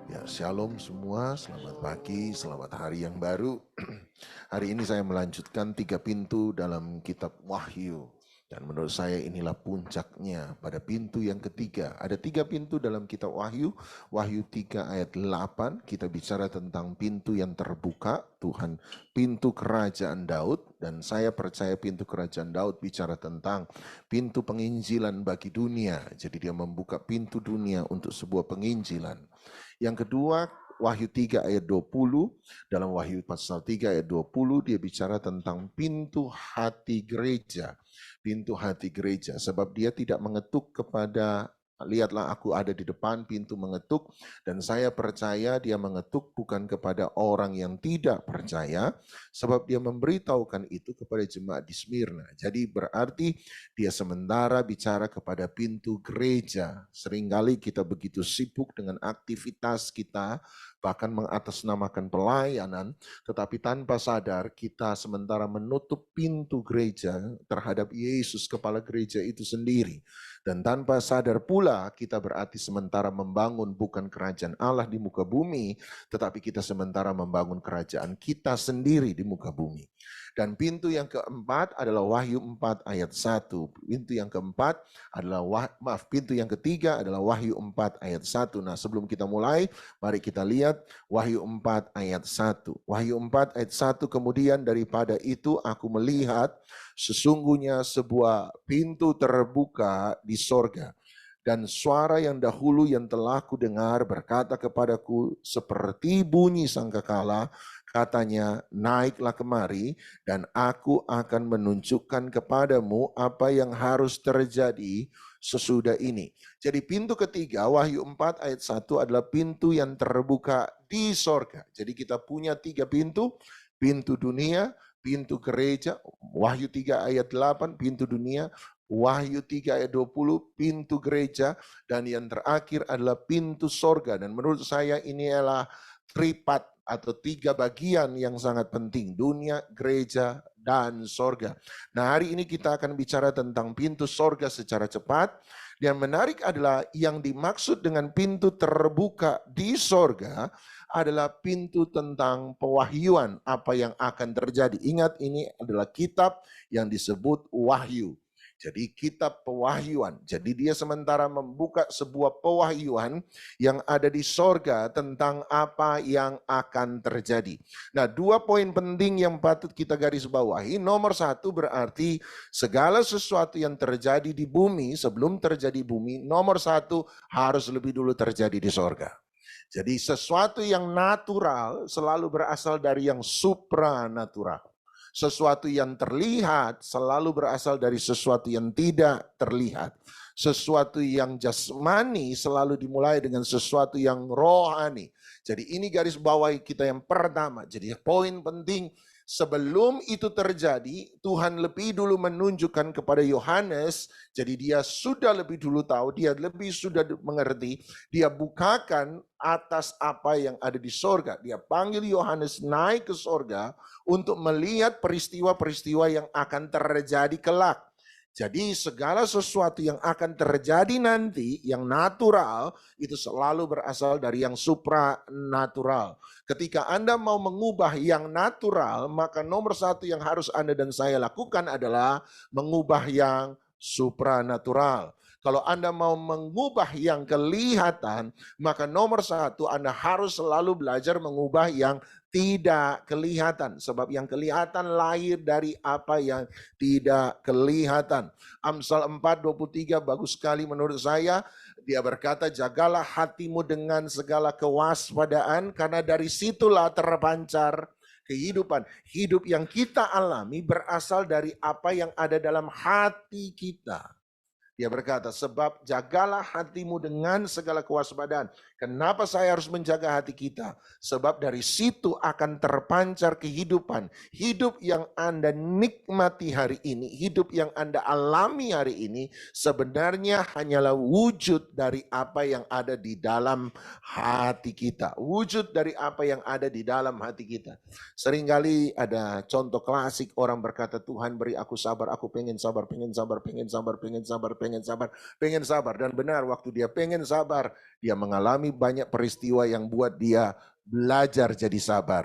Ya, shalom semua, selamat pagi, selamat hari yang baru. Hari ini saya melanjutkan 3 pintu dalam kitab Wahyu. Dan menurut saya inilah puncaknya pada pintu yang ketiga. Ada 3 pintu dalam kitab Wahyu. Wahyu 3 ayat 8, kita bicara tentang pintu yang terbuka. Tuhan, pintu kerajaan Daud. Dan saya percaya pintu kerajaan Daud bicara tentang pintu penginjilan bagi dunia. Jadi dia membuka pintu dunia untuk sebuah penginjilan. Yang kedua, Wahyu 3 ayat 20, dalam Wahyu pasal 3 ayat 20 dia bicara tentang pintu hati gereja. Pintu hati gereja, sebab dia tidak mengetuk kepada, lihatlah aku ada di depan pintu mengetuk, dan saya percaya dia mengetuk bukan kepada orang yang tidak percaya, sebab dia memberitahukan itu kepada jemaat di Smyrna. Jadi berarti dia sementara bicara kepada pintu gereja. Seringkali kita begitu sibuk dengan aktivitas kita, bahkan mengatasnamakan pelayanan, tetapi tanpa sadar kita sementara menutup pintu gereja terhadap Yesus, kepala gereja itu sendiri. Dan tanpa sadar pula kita berarti sementara membangun bukan kerajaan Allah di muka bumi, tetapi kita sementara membangun kerajaan kita sendiri di muka bumi. Dan pintu yang keempat adalah Wahyu 4 ayat 1. Pintu yang keempat adalah, pintu yang ketiga adalah Wahyu 4 ayat 1. Nah, sebelum kita mulai, mari kita lihat Wahyu 4 ayat 1. Wahyu 4 ayat 1, kemudian daripada itu aku melihat sesungguhnya sebuah pintu terbuka di sorga. Dan suara yang dahulu yang telah kudengar berkata kepadaku seperti bunyi sangkakala, katanya, naiklah kemari dan aku akan menunjukkan kepadamu apa yang harus terjadi sesudah ini. Jadi pintu ketiga, Wahyu 4 ayat 1 adalah pintu yang terbuka di sorga. Jadi kita punya 3 pintu, pintu dunia, pintu gereja, Wahyu 3 ayat 8, pintu dunia, Wahyu 3 ayat 20, pintu gereja, dan yang terakhir adalah pintu sorga. Dan menurut saya ini adalah tripat atau 3 bagian yang sangat penting, dunia, gereja, dan sorga. Nah, hari ini kita akan bicara tentang pintu sorga secara cepat. Yang menarik adalah yang dimaksud dengan pintu terbuka di sorga adalah pintu tentang pewahyuan, apa yang akan terjadi. Ingat, ini adalah kitab yang disebut Wahyu. Jadi kitab pewahyuan. Jadi dia sementara membuka sebuah pewahyuan yang ada di sorga tentang apa yang akan terjadi. Nah, 2 poin penting yang patut kita garis bawahi. Nomor 1 berarti segala sesuatu yang terjadi di bumi, sebelum terjadi bumi, nomor 1 harus lebih dulu terjadi di sorga. Jadi sesuatu yang natural selalu berasal dari yang supranatural. Sesuatu yang terlihat selalu berasal dari sesuatu yang tidak terlihat. Sesuatu yang jasmani selalu dimulai dengan sesuatu yang rohani. Jadi ini garis bawahi kita yang pertama. Jadi poin penting, sebelum itu terjadi, Tuhan lebih dulu menunjukkan kepada Yohanes, jadi dia sudah lebih dulu tahu, dia lebih sudah mengerti, dia bukakan atas apa yang ada di sorga. Dia panggil Yohanes naik ke sorga untuk melihat peristiwa-peristiwa yang akan terjadi kelak. Jadi segala sesuatu yang akan terjadi nanti, yang natural, itu selalu berasal dari yang supranatural. Ketika Anda mau mengubah yang natural, maka nomor 1 yang harus Anda dan saya lakukan adalah mengubah yang supranatural. Kalau Anda mau mengubah yang kelihatan, maka nomor 1 Anda harus selalu belajar mengubah yang tidak kelihatan. Sebab yang kelihatan lahir dari apa yang tidak kelihatan. Amsal 4:23 bagus sekali menurut saya. Dia berkata, jagalah hatimu dengan segala kewaspadaan, karena dari situlah terpancar kehidupan. Hidup yang kita alami berasal dari apa yang ada dalam hati kita. Dia berkata, sebab jagalah hatimu dengan segala kewaspadaan. Kenapa saya harus menjaga hati kita? Sebab dari situ akan terpancar kehidupan. Hidup yang Anda nikmati hari ini, hidup yang Anda alami hari ini, sebenarnya hanyalah wujud dari apa yang ada di dalam hati kita. Wujud dari apa yang ada di dalam hati kita. Seringkali ada contoh klasik, orang berkata, Tuhan beri aku sabar, aku pengen sabar, pengen sabar, pengen sabar, pengen sabar, pengen pengen sabar. Dan benar, waktu dia pengen sabar, dia mengalami banyak peristiwa yang buat dia belajar jadi sabar.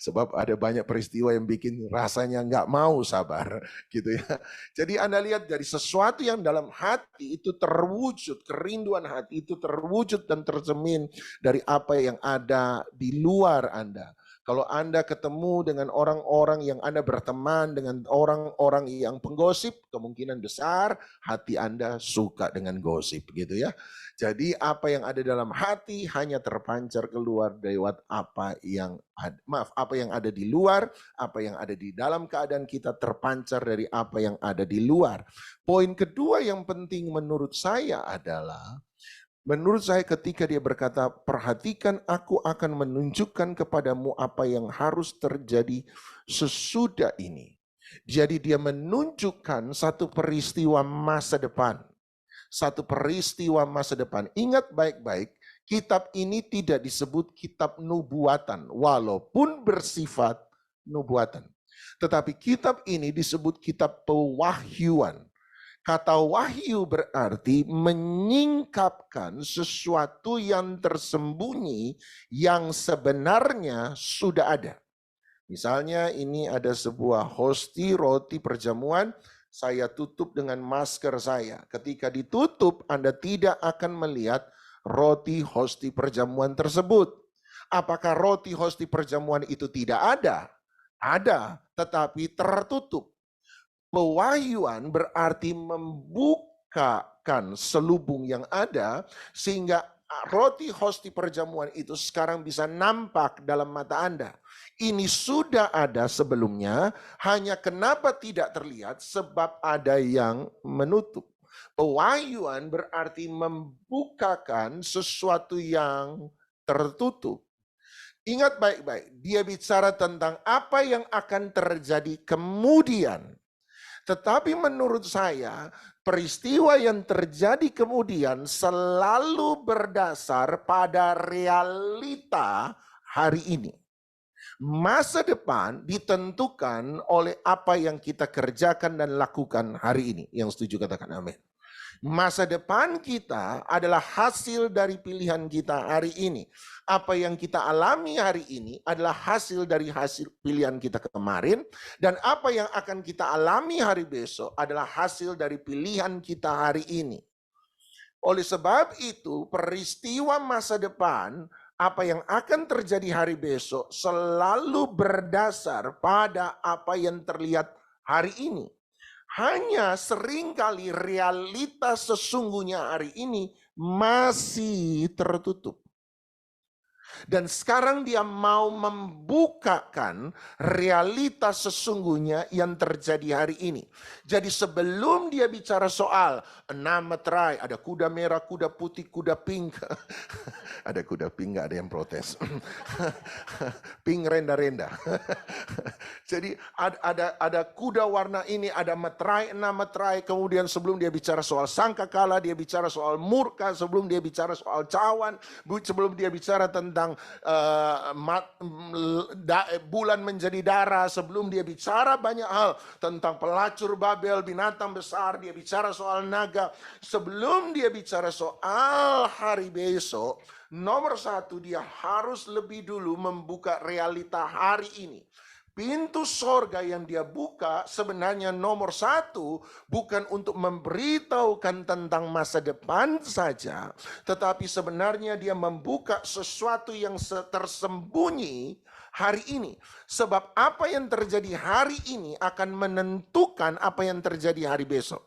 Sebab ada banyak peristiwa yang bikin rasanya nggak mau sabar, gitu ya. Jadi Anda lihat dari sesuatu yang dalam hati itu terwujud, kerinduan hati itu terwujud dan tercermin dari apa yang ada di luar Anda. Kalau Anda ketemu dengan orang-orang yang Anda berteman dengan orang-orang yang penggosip, kemungkinan besar hati Anda suka dengan gosip, gitu ya. Jadi apa yang ada dalam hati hanya terpancar keluar lewat apa yang ada di luar, apa yang ada di dalam keadaan kita terpancar dari apa yang ada di luar. Poin kedua yang penting menurut saya adalah, menurut saya ketika dia berkata, perhatikan aku akan menunjukkan kepadamu apa yang harus terjadi sesudah ini. Jadi dia menunjukkan satu peristiwa masa depan. Satu peristiwa masa depan. Ingat baik-baik, kitab ini tidak disebut kitab nubuatan, walaupun bersifat nubuatan. Tetapi kitab ini disebut kitab pewahyuan. Kata wahyu berarti menyingkapkan sesuatu yang tersembunyi yang sebenarnya sudah ada. Misalnya ini ada sebuah hosti roti perjamuan, saya tutup dengan masker saya. Ketika ditutup, Anda tidak akan melihat roti hosti perjamuan tersebut. Apakah roti hosti perjamuan itu tidak ada? Ada, tetapi tertutup. Pewahyuan berarti membukakan selubung yang ada sehingga roti hosti perjamuan itu sekarang bisa nampak dalam mata Anda. Ini sudah ada sebelumnya, hanya kenapa tidak terlihat? Sebab ada yang menutup. Pewahyuan berarti membukakan sesuatu yang tertutup. Ingat baik-baik, dia bicara tentang apa yang akan terjadi kemudian. Tetapi menurut saya, peristiwa yang terjadi kemudian selalu berdasar pada realita hari ini. Masa depan ditentukan oleh apa yang kita kerjakan dan lakukan hari ini. Yang setuju katakan amin. Masa depan kita adalah hasil dari pilihan kita hari ini. Apa yang kita alami hari ini adalah hasil dari hasil pilihan kita kemarin. Dan apa yang akan kita alami hari besok adalah hasil dari pilihan kita hari ini. Oleh sebab itu, peristiwa masa depan, apa yang akan terjadi hari besok selalu berdasar pada apa yang terlihat hari ini. Hanya seringkali realitas sesungguhnya hari ini masih tertutup. Dan sekarang dia mau membukakan realitas sesungguhnya yang terjadi hari ini. Jadi sebelum dia bicara soal 6 meterai, ada kuda merah, kuda putih, kuda pink. Ada kuda pink, gak ada yang protes. Pink renda-renda. Jadi ada kuda warna ini, ada meterai, 6 meterai. Kemudian sebelum dia bicara soal sangkakala, dia bicara soal murka. Sebelum dia bicara soal cawan, sebelum dia bicara tentang bulan menjadi darah, sebelum dia bicara banyak hal tentang pelacur Babel, binatang besar, dia bicara soal naga. Sebelum dia bicara soal hari besok, nomor satu dia harus lebih dulu membuka realita hari ini. Pintu sorga yang dia buka sebenarnya nomor satu bukan untuk memberitahukan tentang masa depan saja, tetapi sebenarnya dia membuka sesuatu yang tersembunyi hari ini. Sebab apa yang terjadi hari ini akan menentukan apa yang terjadi hari besok.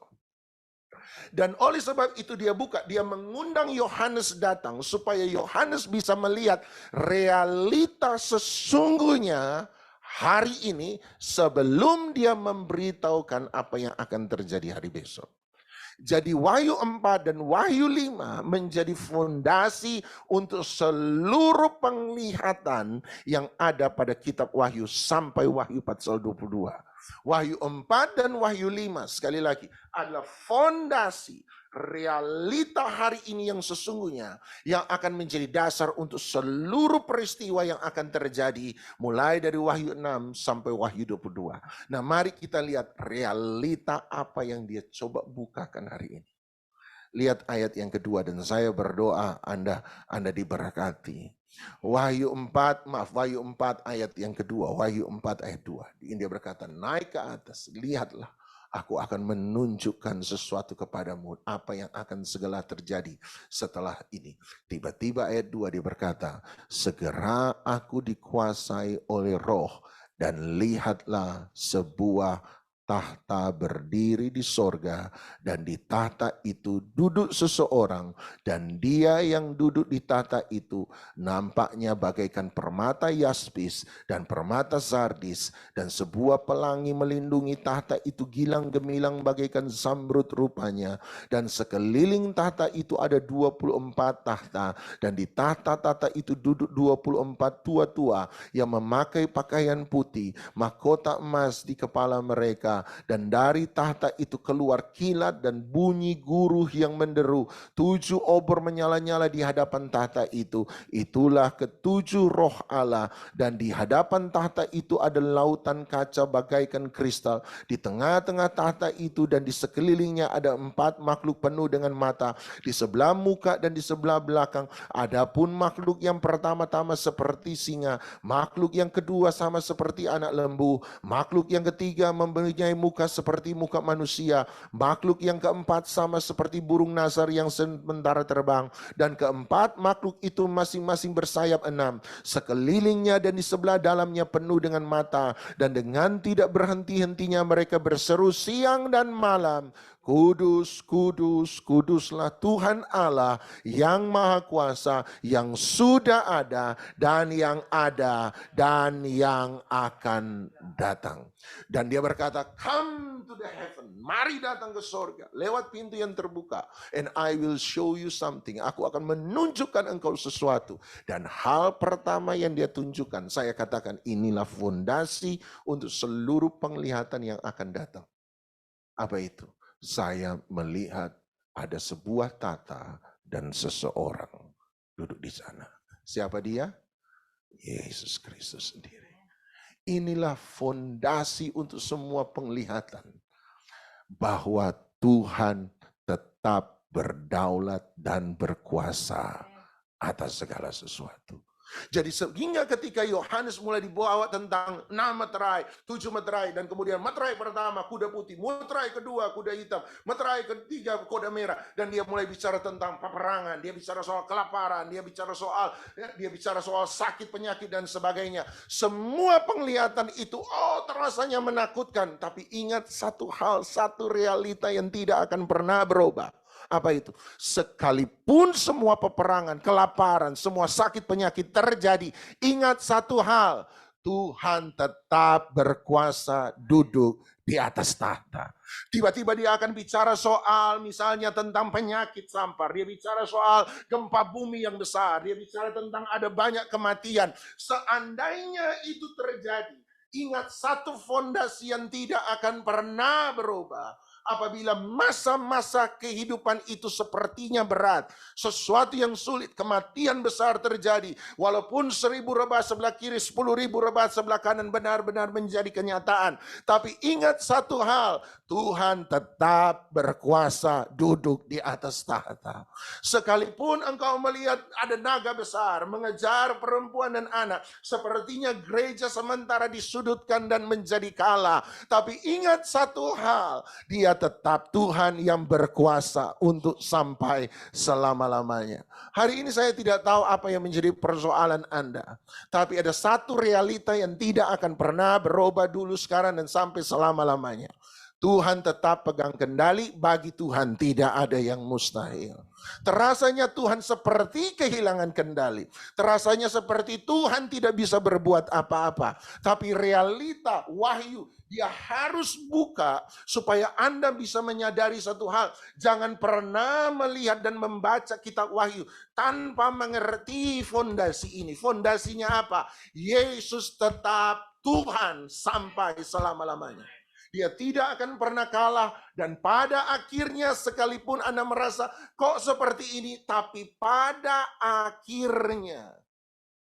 Dan oleh sebab itu dia buka, dia mengundang Yohanes datang supaya Yohanes bisa melihat realitas sesungguhnya hari ini sebelum dia memberitahukan apa yang akan terjadi hari besok. Jadi Wahyu 4 dan Wahyu 5 menjadi fondasi untuk seluruh penglihatan yang ada pada kitab Wahyu sampai Wahyu pasal 22. Wahyu 4 dan Wahyu 5 sekali lagi adalah fondasi realita hari ini yang sesungguhnya yang akan menjadi dasar untuk seluruh peristiwa yang akan terjadi mulai dari Wahyu 6 sampai Wahyu 22. Nah, mari kita lihat realita apa yang dia coba bukakan hari ini. Lihat ayat yang kedua dan saya berdoa Anda diberkati. Wahyu 4 ayat yang kedua, Wahyu 4 ayat 2. Dia berkata, naik ke atas, lihatlah. Aku akan menunjukkan sesuatu kepadamu, apa yang akan segala terjadi setelah ini. Tiba-tiba ayat 2 dia berkata, segera aku dikuasai oleh roh dan lihatlah sebuah tahta berdiri di sorga, dan di tahta itu duduk seseorang, dan dia yang duduk di tahta itu nampaknya bagaikan permata yaspis dan permata sardis, dan sebuah pelangi melindungi tahta itu gilang gemilang bagaikan zamrud rupanya, dan sekeliling tahta itu ada 24 tahta, dan di tahta-tahta itu duduk 24 tua-tua yang memakai pakaian putih, mahkota emas di kepala mereka. Dan dari tahta itu keluar kilat dan bunyi guruh yang menderu. 7 obor menyala-nyala di hadapan tahta itu. Itulah ketujuh roh Allah. Dan di hadapan tahta itu ada lautan kaca bagaikan kristal. Di tengah-tengah tahta itu dan di sekelilingnya ada 4 makhluk penuh dengan mata. Di sebelah muka dan di sebelah belakang. Adapun makhluk yang pertama-tama seperti singa. Makhluk yang kedua sama seperti anak lembu. Makhluk yang ketiga mempunyai muka seperti muka manusia. Makhluk yang keempat sama seperti burung nasar yang sementara terbang. Dan keempat makhluk itu masing-masing bersayap 6. Sekelilingnya dan di sebelah dalamnya penuh dengan mata. Dan dengan tidak berhenti-hentinya mereka berseru siang dan malam. Kudus, kudus, kuduslah Tuhan Allah yang Maha Kuasa, yang sudah ada dan yang ada dan yang akan datang. Dan dia berkata, come to the heaven, mari datang ke sorga, lewat pintu yang terbuka. And I will show you something, aku akan menunjukkan engkau sesuatu. Dan hal pertama yang dia tunjukkan, saya katakan inilah fondasi untuk seluruh penglihatan yang akan datang. Apa itu? Saya melihat ada sebuah tahta dan seseorang duduk di sana. Siapa dia? Yesus Kristus sendiri. Inilah fondasi untuk semua penglihatan. Bahwa Tuhan tetap berdaulat dan berkuasa atas segala sesuatu. Jadi sehingga ketika Yohanes mulai dibawa tentang 6 meterai, 7 meterai, dan kemudian meterai pertama kuda putih, meterai kedua kuda hitam, meterai ketiga kuda merah, dan dia mulai bicara tentang peperangan, dia bicara soal kelaparan, dia bicara soal sakit penyakit dan sebagainya. Semua penglihatan itu terasanya menakutkan, tapi ingat satu hal, satu realita yang tidak akan pernah berubah. Apa itu? Sekalipun semua peperangan, kelaparan, semua sakit penyakit terjadi, ingat satu hal, Tuhan tetap berkuasa duduk di atas tahta. Tiba-tiba dia akan bicara soal misalnya tentang penyakit sampar, dia bicara soal gempa bumi yang besar, dia bicara tentang ada banyak kematian. Seandainya itu terjadi, ingat satu fondasi yang tidak akan pernah berubah. Apabila masa-masa kehidupan itu sepertinya berat, sesuatu yang sulit, kematian besar terjadi, walaupun 1000 rebah sebelah kiri, 10.000 rebah sebelah kanan benar-benar menjadi kenyataan. Tapi ingat satu hal, Tuhan tetap berkuasa duduk di atas tahta. Sekalipun engkau melihat ada naga besar mengejar perempuan dan anak, sepertinya gereja sementara disudutkan dan menjadi kalah. Tapi ingat satu hal, dia tetap Tuhan yang berkuasa untuk sampai selama-lamanya. Hari ini saya tidak tahu apa yang menjadi persoalan Anda. Tapi ada satu realita yang tidak akan pernah berubah dulu, sekarang, dan sampai selama-lamanya. Tuhan tetap pegang kendali, bagi Tuhan tidak ada yang mustahil. Terasanya Tuhan seperti kehilangan kendali. Terasanya seperti Tuhan tidak bisa berbuat apa-apa. Tapi realita wahyu, dia harus buka supaya Anda bisa menyadari satu hal. Jangan pernah melihat dan membaca kitab wahyu tanpa mengerti fondasi ini. Fondasinya apa? Yesus tetap Tuhan sampai selama-lamanya. Dia tidak akan pernah kalah, dan pada akhirnya sekalipun Anda merasa kok seperti ini, tapi pada akhirnya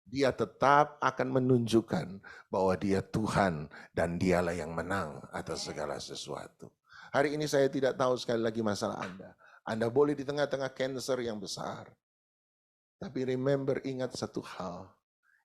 dia tetap akan menunjukkan bahwa dia Tuhan dan dialah yang menang atas segala sesuatu. Hari ini saya tidak tahu sekali lagi masalah Anda. Anda boleh di tengah-tengah cancer yang besar. Tapi ingat satu hal.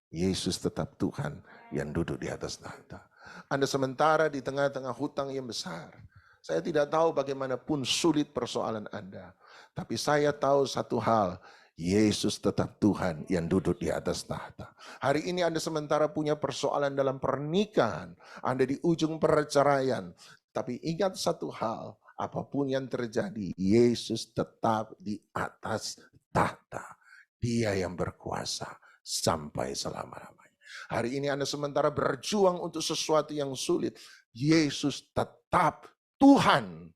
Yesus tetap Tuhan yang duduk di atas tahta. Anda sementara di tengah-tengah hutang yang besar. Saya tidak tahu bagaimanapun sulit persoalan Anda. Tapi saya tahu satu hal. Yesus tetap Tuhan yang duduk di atas tahta. Hari ini Anda sementara punya persoalan dalam pernikahan. Anda di ujung perceraian. Tapi ingat satu hal. Apapun yang terjadi, Yesus tetap di atas tahta. Dia yang berkuasa sampai selama-lamanya. Hari ini Anda sementara berjuang untuk sesuatu yang sulit. Yesus tetap Tuhan.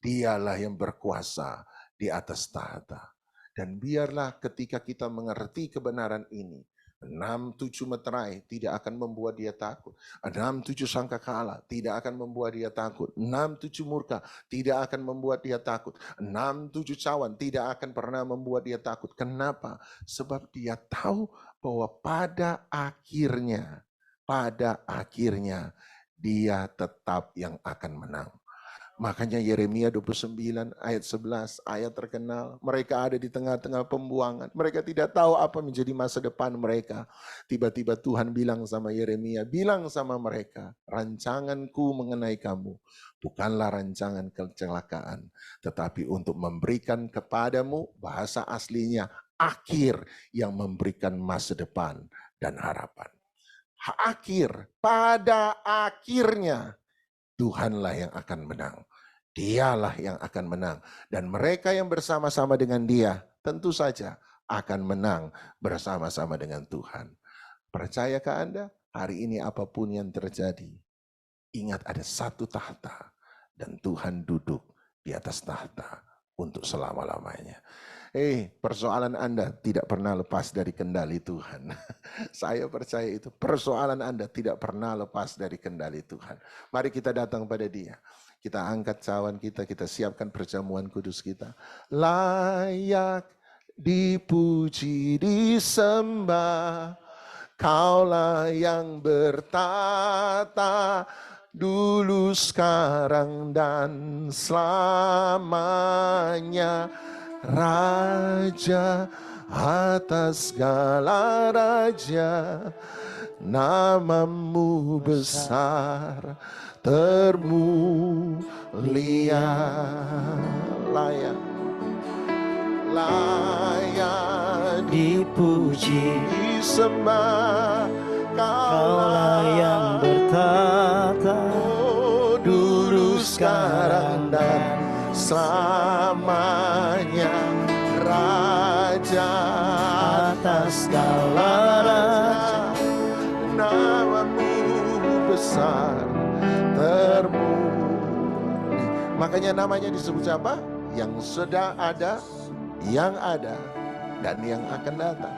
Dialah yang berkuasa di atas tahta. Dan biarlah ketika kita mengerti kebenaran ini, 6-7 meterai tidak akan membuat dia takut. 6-7 sangkakala tidak akan membuat dia takut. 6-7 murka tidak akan membuat dia takut. 6-7 cawan tidak akan pernah membuat dia takut. Kenapa? Sebab dia tahu bahwa pada akhirnya dia tetap yang akan menang. Makanya Yeremia 29 ayat 11, ayat terkenal. Mereka ada di tengah-tengah pembuangan. Mereka tidak tahu apa menjadi masa depan mereka. Tiba-tiba Tuhan bilang sama Yeremia, bilang sama mereka, rancanganku mengenai kamu bukanlah rancangan kecelakaan, tetapi untuk memberikan kepadamu, bahasa aslinya, akhir yang memberikan masa depan dan harapan. Akhir, pada akhirnya, Tuhanlah yang akan menang. Dialah yang akan menang. Dan mereka yang bersama-sama dengan dia, tentu saja akan menang bersama-sama dengan Tuhan. Percayakah Anda? Hari ini apapun yang terjadi, ingat ada satu tahta. Dan Tuhan duduk di atas tahta untuk selama-lamanya. Persoalan Anda tidak pernah lepas dari kendali Tuhan. Saya percaya itu. Persoalan Anda tidak pernah lepas dari kendali Tuhan. Mari kita datang pada Dia. Kita angkat cawan kita, kita siapkan perjamuan kudus kita. Layak dipuji, disembah, Kaulah yang bertata dulu, sekarang, dan selamanya. Raja atas segala raja, namamu besar, termulia. Layak dipuji, disembah, Kaulah yang bertata dulu, sekarang, dan selamanya. Raja atas segala raja, namamu besar, termulia. Makanya namanya disebut siapa? Yang sudah ada, yang ada, dan yang akan datang.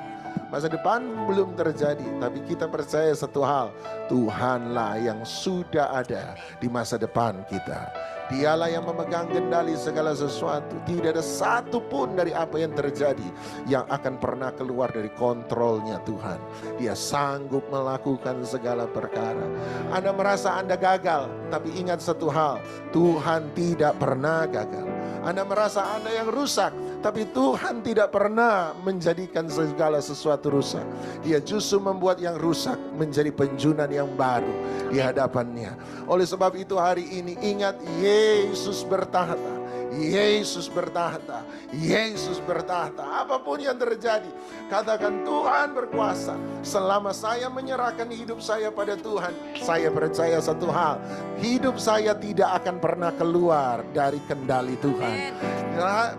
Masa depan belum terjadi, tapi kita percaya satu hal, Tuhanlah yang sudah ada di masa depan kita. Dialah yang memegang kendali segala sesuatu. Tidak ada satu pun dari apa yang terjadi yang akan pernah keluar dari kontrolnya Tuhan. Dia sanggup melakukan segala perkara. Anda merasa Anda gagal, tapi ingat satu hal, Tuhan tidak pernah gagal. Anda merasa Anda yang rusak, tapi Tuhan tidak pernah menjadikan segala sesuatu rusak. Dia justru membuat yang rusak menjadi penjunan yang baru di hadapannya. Oleh sebab itu hari ini ingat, Yesus bertahta. Yesus bertahta, Yesus bertahta. Apapun yang terjadi, katakan Tuhan berkuasa. Selama saya menyerahkan hidup saya pada Tuhan, saya percaya satu hal, hidup saya tidak akan pernah keluar dari kendali Tuhan.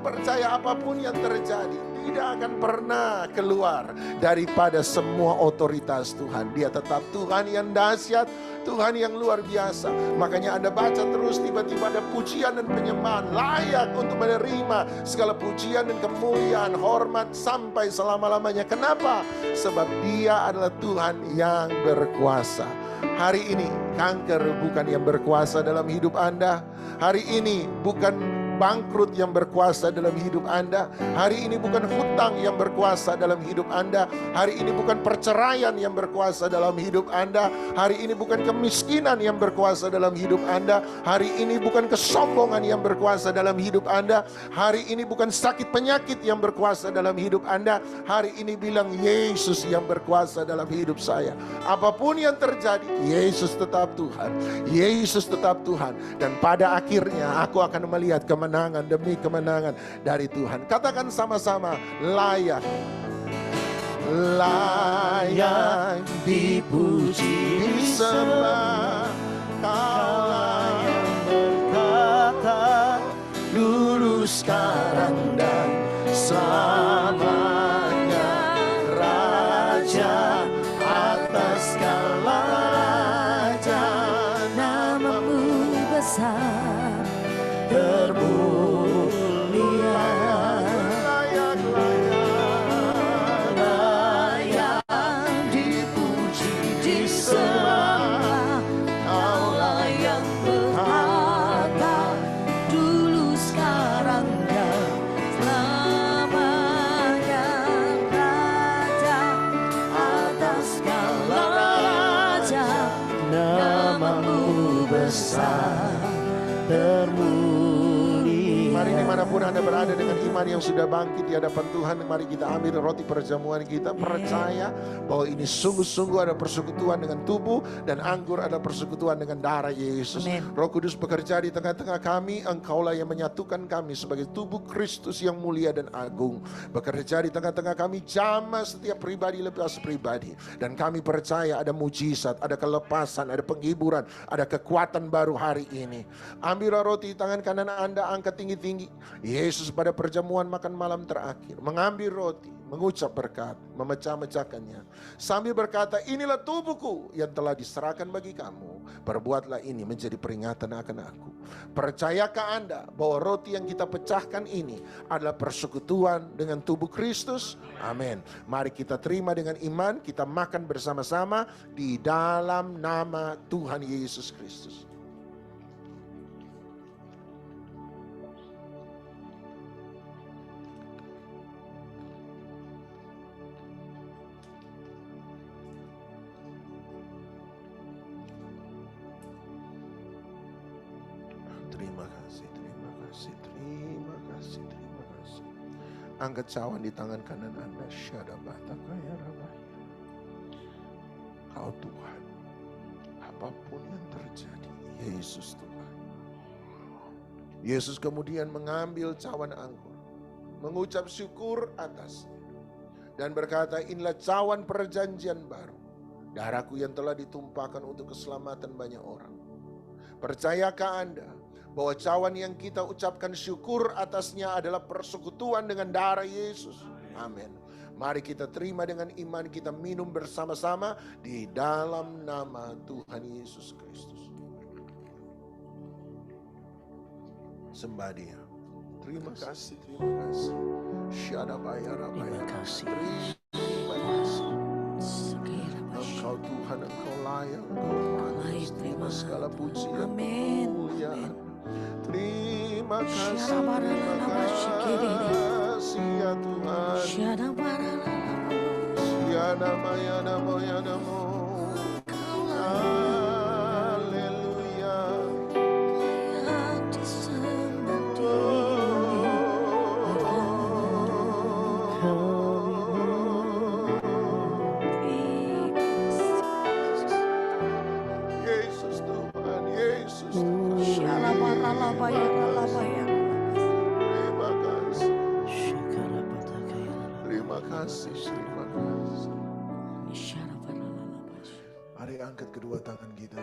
Percaya apapun yang terjadi, tidak akan pernah keluar daripada semua otoritas Tuhan. Dia tetap Tuhan yang dahsyat, Tuhan yang luar biasa. Makanya Anda baca terus, tiba-tiba ada pujian dan penyembahan, layak untuk menerima segala pujian dan kemuliaan, hormat sampai selama-lamanya. Kenapa? Sebab Dia adalah Tuhan yang berkuasa. Hari ini kanker bukan yang berkuasa dalam hidup Anda. Hari ini bukan bangkrut yang berkuasa dalam hidup Anda. Hari ini bukan hutang yang berkuasa dalam hidup Anda. Hari ini bukan perceraian yang berkuasa dalam hidup Anda. Hari ini bukan kemiskinan yang berkuasa dalam hidup Anda. Hari ini bukan kesombongan yang berkuasa dalam hidup Anda. Hari ini bukan sakit penyakit yang berkuasa dalam hidup Anda. Hari ini bilang Yesus yang berkuasa dalam hidup saya. Apapun yang terjadi, Yesus tetap Tuhan. Yesus tetap Tuhan. Dan pada akhirnya aku akan melihat kemenangan demi kemenangan dari Tuhan. Katakan sama-sama, layak, layak dipuji, disembah. Kaulah yang berkata, dulu, sekarang, dan selamanya, Raja atas segala raja. Namamu besar, termulia, Layak, layak, layak dipuji, disembah. Kaulah yang berkata, dulu, sekarang, dan selamanya, Raja atas segala raja. Namamu besar, termulia. Mari dimanapun Anda berada dengan iman yang sudah bangkit di hadapan Tuhan, mari kita ambil roti perjamuan kita, percaya bahwa ini sungguh-sungguh ada persekutuan dengan tubuh dan anggur ada persekutuan dengan darah Yesus. Amen. Roh Kudus bekerja di tengah-tengah kami, Engkaulah yang menyatukan kami sebagai tubuh Kristus yang mulia dan agung. Bekerja di tengah-tengah kami, jamah setiap pribadi lepas pribadi. Dan kami percaya ada mujizat, ada kelepasan, ada penghiburan, ada kekuatan baru hari ini. Ambillah roti tangan kanan Anda, angkat tinggi-tinggi. Yesus pada perjamuan makan malam terakhir mengambil roti, mengucap berkat, memecah-mecahkannya sambil berkata, inilah tubuhku yang telah diserahkan bagi kamu. Perbuatlah ini menjadi peringatan akan aku. Percayakah Anda bahwa roti yang kita pecahkan ini adalah persekutuan dengan tubuh Kristus? Amin. Mari kita terima dengan iman, kita makan bersama-sama di dalam nama Tuhan Yesus Kristus. Terima kasih, terima kasih, terima kasih, terima kasih. Angkat cawan di tangan kanan Anda. Syadabatakaya rabaya. Kau Tuhan, apapun yang terjadi, Yesus Tuhan. Yesus kemudian mengambil cawan anggur, mengucap syukur atasnya, dan berkata, inilah cawan perjanjian baru, darahku yang telah ditumpahkan untuk keselamatan banyak orang. Percayakah Anda bahwa cawan yang kita ucapkan syukur atasnya adalah persekutuan dengan darah Yesus? Amin. Mari kita terima dengan iman, kita minum bersama-sama di dalam nama Tuhan Yesus Kristus. Sembah Dia. Terima kasih, terima kasih. Syadabaya rabaya. Terima kasih. Terima kasih. Engkau Tuhan, Engkau layak, Engkau pantas. Terima segala pujian, Amin. kemuliaan. Terima kasih, ya Tuhan. Sianamaya namo ya namo. Haleluya. Yesus Tuhan, Yesus Tuhan. Terima kasih, terima kasih. Mari angkat kedua tangan kita.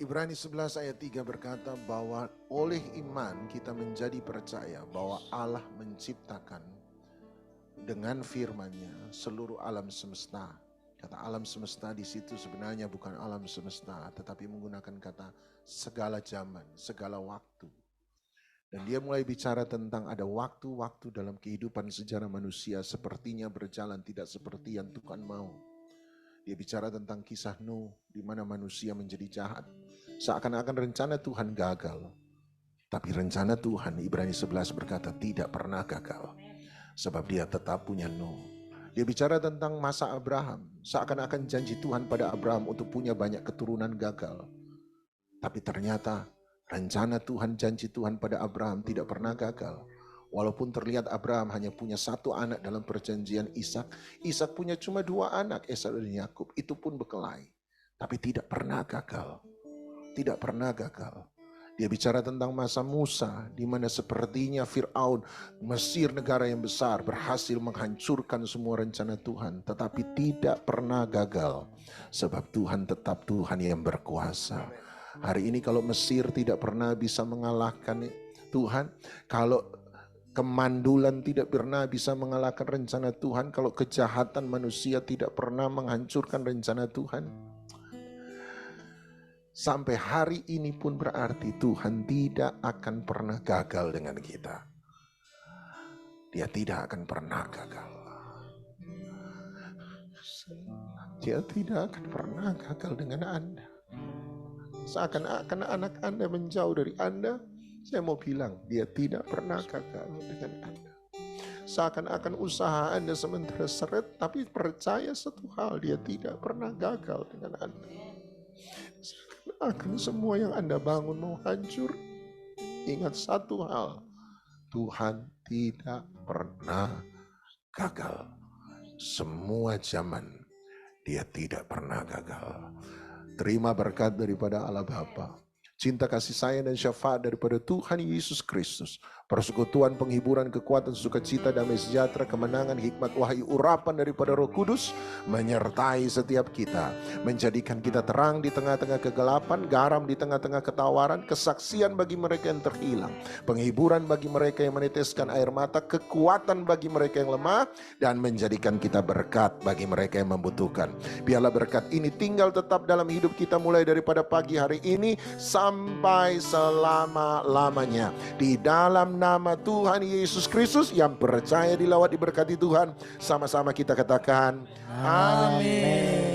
Ibrani 11 ayat 3 berkata bahwa oleh iman kita menjadi percaya bahwa Allah menciptakan dengan firman-Nya seluruh alam semesta. Kata alam semesta di situ sebenarnya bukan alam semesta, tetapi menggunakan kata segala zaman, segala waktu. Dan dia mulai bicara tentang ada waktu-waktu dalam kehidupan sejarah manusia sepertinya berjalan tidak seperti yang Tuhan mau. Dia bicara tentang kisah Nuh di mana manusia menjadi jahat. Seakan-akan rencana Tuhan gagal. Tapi rencana Tuhan, Ibrani 11 berkata tidak pernah gagal. Sebab dia tetap punya Nuh. Dia bicara tentang masa Abraham. Seakan-akan janji Tuhan pada Abraham untuk punya banyak keturunan gagal. Tapi ternyata rencana Tuhan, janji Tuhan pada Abraham tidak pernah gagal. Walaupun terlihat Abraham hanya punya satu anak dalam perjanjian Ishak. Ishak punya cuma 2 anak, Esau dan Yakub. Itu pun berkelahi. Tapi tidak pernah gagal. Tidak pernah gagal. Dia bicara tentang masa Musa, di mana sepertinya Fir'aun, Mesir negara yang besar, berhasil menghancurkan semua rencana Tuhan. Tetapi tidak pernah gagal. Sebab Tuhan tetap Tuhan yang berkuasa. Hari ini kalau Mesir tidak pernah bisa mengalahkan Tuhan, kalau kemandulan tidak pernah bisa mengalahkan rencana Tuhan, kalau kejahatan manusia tidak pernah menghancurkan rencana Tuhan, sampai hari ini pun berarti Tuhan tidak akan pernah gagal dengan kita. Dia tidak akan pernah gagal. Dia tidak akan pernah gagal dengan Anda. Seakan-akan anak Anda menjauh dari Anda, saya mau bilang dia tidak pernah gagal dengan Anda. Seakan-akan usaha Anda sementara seret, tapi percaya satu hal, dia tidak pernah gagal dengan Anda. Seakan-akan semua yang Anda bangun mau hancur, ingat satu hal, Tuhan tidak pernah gagal. Semua zaman dia tidak pernah gagal. Terima berkat daripada Allah Bapa, cinta kasih sayang dan syafaat daripada Tuhan Yesus Kristus, persekutuan, penghiburan, kekuatan, sukacita, damai sejahtera, kemenangan, hikmat, wahyu, urapan daripada Roh Kudus menyertai setiap kita, menjadikan kita terang di tengah-tengah kegelapan, garam di tengah-tengah ketawaran, kesaksian bagi mereka yang terhilang, penghiburan bagi mereka yang meneteskan air mata, kekuatan bagi mereka yang lemah, dan menjadikan kita berkat bagi mereka yang membutuhkan. Biarlah berkat ini tinggal tetap dalam hidup kita mulai daripada pagi hari ini sampai selama-lamanya. Di dalam nama Tuhan Yesus Kristus, yang percaya dilawat diberkati Tuhan, sama-sama kita katakan amin.